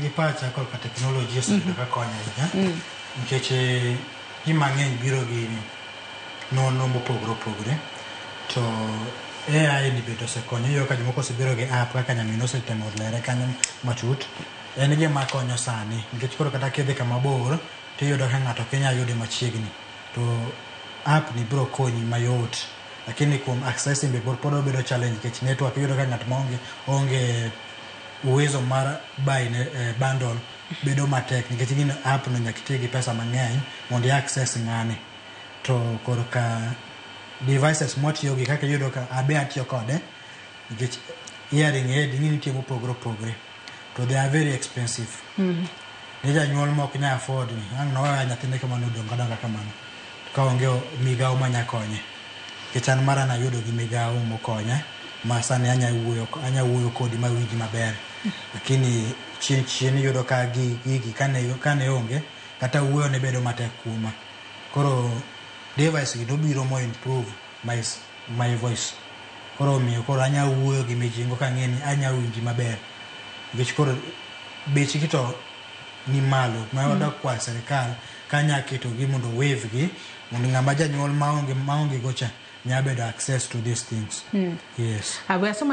gi pacha kod technology osebedo ka konyo ahinya nikech gima ng'eny biro gi nono mopogore opogore to AI ni bedo osekonyo yo ka jomoko osebiro gi app kaka nyamin osetemo lere kanyo matut en gima konyo sani nikech koro kata kidhi kama bor tiyudo ka ng'ato Kenya yude machiegni to app ni biro konyi mayot lakini kuom accessing be pod obedo challenge nikech network yudo ka ng'at onge uwezo mar buy bundle bedo matek nikech gino app no nyaka iti gi pesa mang'eny mondo access ng'ane to korka devices motiyo gi kaka yudo ka abe atiyo kode nikech hearing aid ng'ini nitie mopogore opogore to they are very expensive ne janyuol mok nya afford ni ang' noweyo nyathine kamano dongo kamano ka onge migawo manya konye nikech an mara nayudo gi migawo mokonya ma sani anya wuoyo kodi mawinji maber lakini chien yudo ka gigi kane onge kata wuoyo ne bedo matek kuma koro device gi dobiro mo improve my voice koro miyo koro anya wuoyo gi mijingo ka ng'eni anya winji maber nikech koro bech gi to ni malo ma wada kwa serikal kanya keto gi mondo wave gi mondo ng'ama janyuol maonge gocha nya bedo access to these things. Yes.